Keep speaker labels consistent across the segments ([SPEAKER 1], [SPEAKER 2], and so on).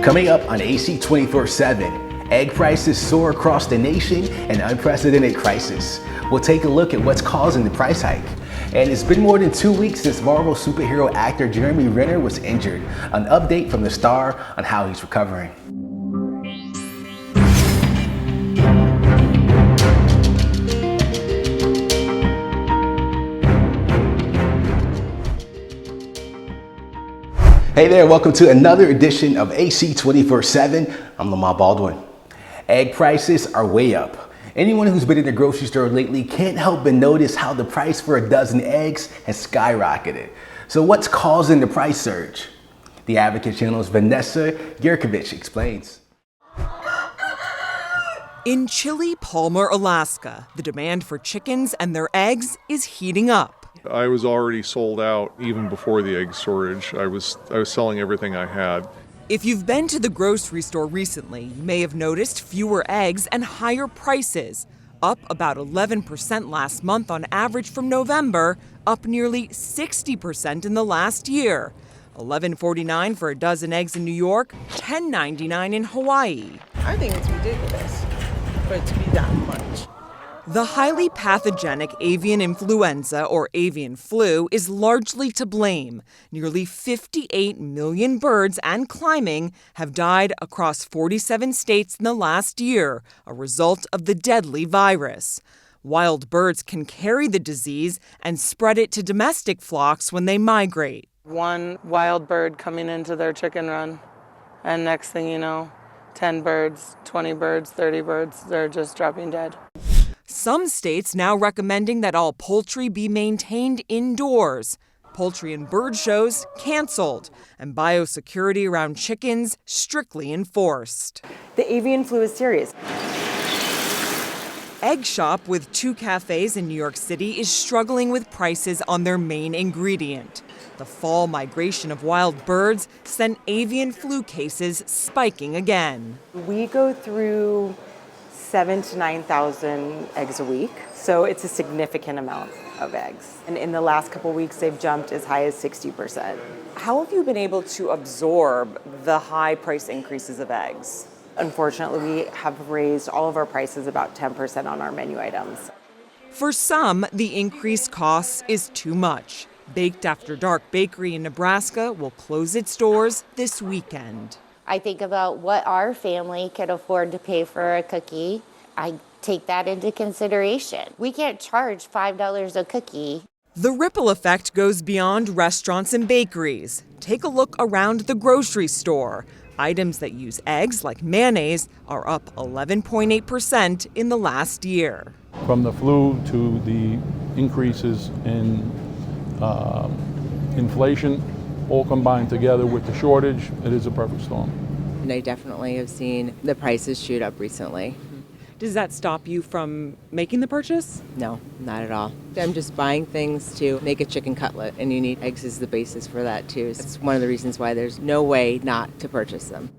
[SPEAKER 1] Coming up on AC 24/7, egg prices soar across the nation and unprecedented crisis. We'll take a look at what's causing the price hike. And it's been more than 2 weeks since Marvel superhero actor Jeremy Renner was injured. An update from the star on how he's recovering. Hey there, welcome to another edition of AC 24/7. I'm Lamar Baldwin. Egg prices are way up. Anyone who's been in the grocery store lately can't help but notice how the price for a dozen eggs has skyrocketed. So what's causing the price surge? The Advocate Channel's Vanessa Yurkovich explains.
[SPEAKER 2] In chilly Palmer, Alaska, the demand for chickens and their eggs is heating up.
[SPEAKER 3] I was already sold out even before the egg shortage. I was selling everything I had.
[SPEAKER 2] If you've been to the grocery store recently, you may have noticed fewer eggs and higher prices, up about 11% last month on average from November, up nearly 60% in the last year. $11.49 for a dozen eggs in New York, $10.99 in Hawaii.
[SPEAKER 4] I think it's ridiculous for it to be that much.
[SPEAKER 2] The highly pathogenic avian influenza, or avian flu, is largely to blame. Nearly 58 million birds and climbing have died across 47 states in the last year, a result of the deadly virus. Wild birds can carry the disease and spread it to domestic flocks when they migrate.
[SPEAKER 4] One wild bird coming into their chicken run, and next thing you know, 10 birds, 20 birds, 30 birds, they're just dropping dead.
[SPEAKER 2] Some states now recommending that all poultry be maintained indoors. Poultry and bird shows canceled, and biosecurity around chickens strictly enforced.
[SPEAKER 5] The avian flu is serious.
[SPEAKER 2] Egg Shop, with 2 cafes in New York City, is struggling with prices on their main ingredient. The fall migration of wild birds sent avian flu cases spiking again.
[SPEAKER 5] We go through 7,000 to 9,000 eggs a week, so it's a significant amount of eggs. And in the last couple of weeks, they've jumped as high as 60%.
[SPEAKER 6] How have you been able to absorb the high price increases of eggs?
[SPEAKER 5] Unfortunately, we have raised all of our prices about 10% on our menu items.
[SPEAKER 2] For some, the increased costs is too much. Baked After Dark Bakery in Nebraska will close its doors this weekend.
[SPEAKER 7] I think about what our family could afford to pay for a cookie. I take that into consideration. We can't charge $5 a cookie.
[SPEAKER 2] The ripple effect goes beyond restaurants and bakeries. Take a look around the grocery store. Items that use eggs, like mayonnaise, are up 11.8% in the last year.
[SPEAKER 8] From the flu to the increases in inflation, all combined together with the shortage, it is a perfect storm.
[SPEAKER 9] And I definitely have seen the prices shoot up recently.
[SPEAKER 2] Does that stop you from making the purchase?
[SPEAKER 9] No, not at all. I'm just buying things to make a chicken cutlet, and you need eggs as the basis for that too. It's one of the reasons why there's no way not to purchase them.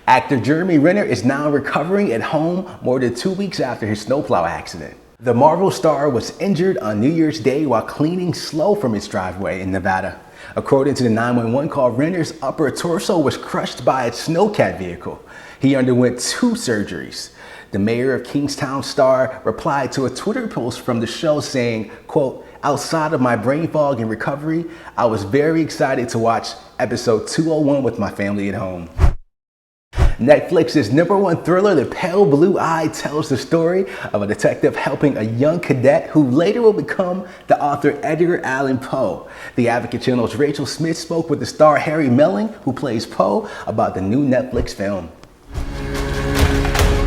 [SPEAKER 1] Actor Jeremy Renner is now recovering at home more than 2 weeks after his snowplow accident. The Marvel star was injured on New Year's Day while cleaning snow from his driveway in Nevada. According to the 911 call, Renner's upper torso was crushed by a snowcat vehicle. He underwent 2 surgeries. The mayor of Kingstown star replied to a Twitter post from the show saying, quote, "Outside of my brain fog and recovery, I was very excited to watch episode 201 with my family at home." Netflix's #1 thriller, The Pale Blue Eye, tells the story of a detective helping a young cadet who later will become the author Edgar Allan Poe. The Advocate Channel's Rachel Smith spoke with the star Harry Melling, who plays Poe, about the new Netflix film.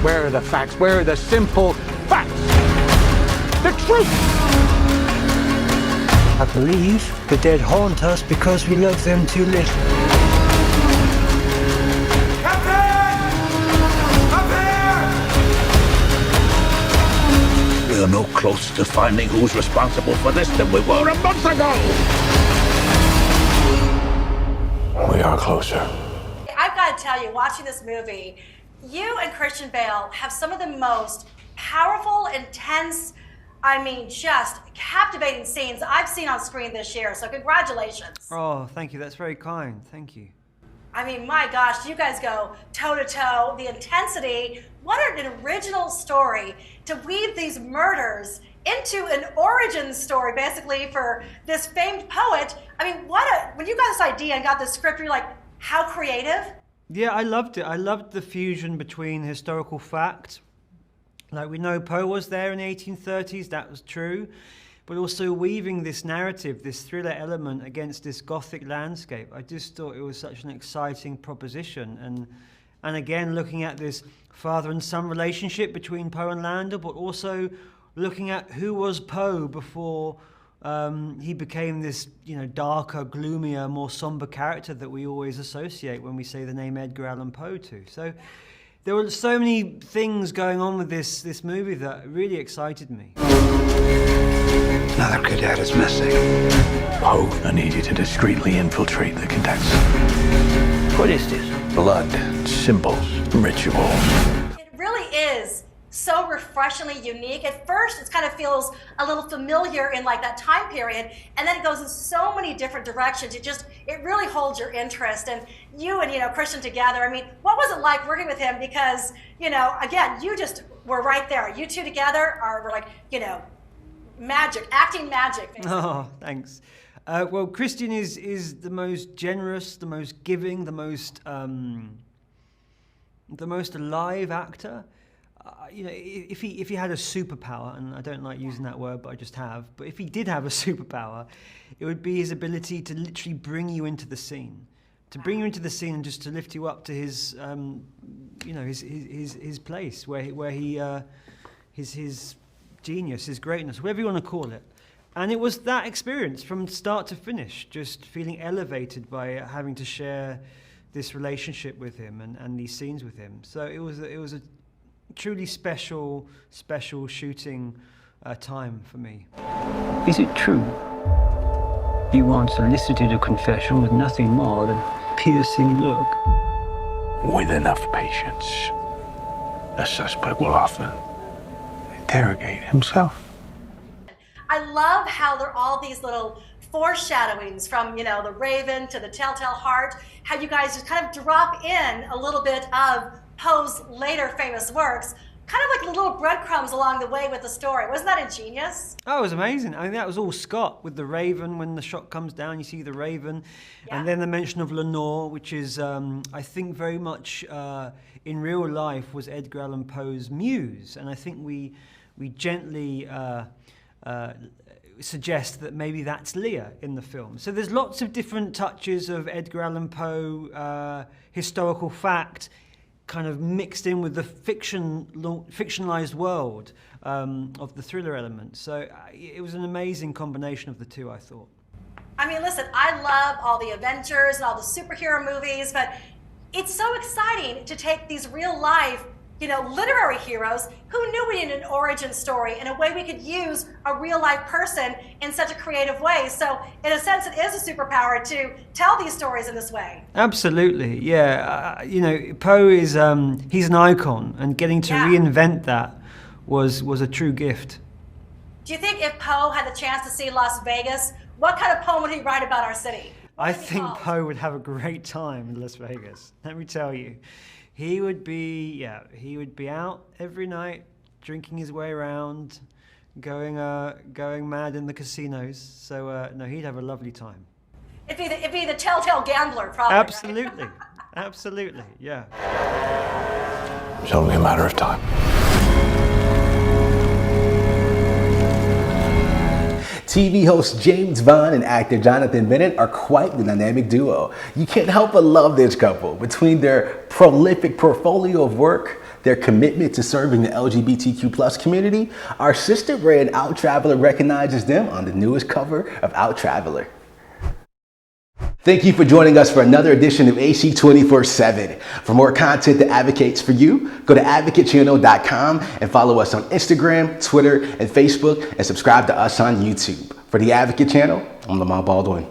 [SPEAKER 10] Where are the facts? Where are the simple facts? The truth!
[SPEAKER 11] I believe the dead haunt us because we love them too little.
[SPEAKER 10] We are no closer to finding who's responsible for this than we were a month ago! We are closer.
[SPEAKER 12] I've got to tell you, watching this movie, you and Christian Bale have some of the most powerful, intense I mean, just captivating scenes I've seen on screen this year. So congratulations.
[SPEAKER 13] Oh, thank you. That's very kind. Thank you.
[SPEAKER 12] I mean, my gosh, you guys go toe to toe. The intensity. What an original story to weave these murders into an origin story, basically, for this famed poet. I mean, when you got this idea and got this script, you're like, how creative?
[SPEAKER 13] Yeah, I loved it. I loved the fusion between historical fact. Like, we know Poe was there in the 1830s, that was true, but also weaving this narrative, this thriller element against this Gothic landscape. I just thought it was such an exciting proposition. And again, looking at this father and son relationship between Poe and Landor, but also looking at who was Poe before he became this, darker, gloomier, more somber character that we always associate when we say the name Edgar Allan Poe to. So there were so many things going on with this movie that really excited me.
[SPEAKER 10] Another cadet is missing. Poe, I need you to discreetly infiltrate the cadets. What is this? Blood, symbols, rituals.
[SPEAKER 12] It really is so refreshingly unique. At first, it kind of feels a little familiar in like that time period, and then it goes in so many different directions. It really holds your interest. And you and Christian together, I mean, what was it like working with him? Because again, you just were right there. You two together were like magic, acting magic. Basically.
[SPEAKER 13] Oh, thanks. Well, Christian is the most generous, the most giving, the most alive actor. If he had a superpower, and I don't like using that word, but I just have. But if he did have a superpower, it would be his ability to literally bring you into the scene, and just to lift you up to his, his place where he, his genius, his greatness, whatever you want to call it. And it was that experience from start to finish, just feeling elevated by having to share this relationship with him and these scenes with him. So it was a truly special shooting time for me.
[SPEAKER 11] Is it true? You once elicited a confession with nothing more than a piercing look.
[SPEAKER 10] With enough patience, the suspect will often interrogate himself.
[SPEAKER 12] I love how there are all these little foreshadowings from, the Raven to the Telltale Heart, how you guys just kind of drop in a little bit of Poe's later famous works, kind of like little breadcrumbs along the way with the story. Wasn't that ingenious?
[SPEAKER 13] Oh, it was amazing. I mean, that was all Scott with the Raven. When the shot comes down, you see the Raven. Yeah. And then the mention of Lenore, which is, I think, very much in real life was Edgar Allan Poe's muse. And I think we gently suggest that maybe that's Leah in the film. So there's lots of different touches of Edgar Allan Poe, historical fact, kind of mixed in with the fictionalized world of the thriller element. So it was an amazing combination of the two, I thought.
[SPEAKER 12] I mean, listen, I love all the Avengers and all the superhero movies, but it's so exciting to take these real life, literary heroes who knew we needed an origin story in a way we could use a real life person in such a creative way. So in a sense, it is a superpower to tell these stories in this way.
[SPEAKER 13] Absolutely, yeah. Poe is, he's an icon, and getting to reinvent that was a true gift.
[SPEAKER 12] Do you think if Poe had the chance to see Las Vegas, what kind of poem would he write about our city?
[SPEAKER 13] I think Poe would have a great time in Las Vegas, let me tell you. He would be out every night, drinking his way around, going mad in the casinos. So no, he'd have a lovely time.
[SPEAKER 12] It'd be the telltale gambler, probably.
[SPEAKER 13] Absolutely,
[SPEAKER 12] right?
[SPEAKER 13] Absolutely, yeah.
[SPEAKER 10] It's only a matter of time.
[SPEAKER 1] TV host James Vaughn and actor Jonathan Bennett are quite the dynamic duo. You can't help but love this couple. Between their prolific portfolio of work, their commitment to serving the LGBTQ+ community, our sister brand Out Traveler recognizes them on the newest cover of Out Traveler. Thank you for joining us for another edition of AC 24/7. For more content that advocates for you, go to advocatechannel.com and follow us on Instagram, Twitter, and Facebook, and subscribe to us on YouTube. For the Advocate Channel, I'm Lamar Baldwin.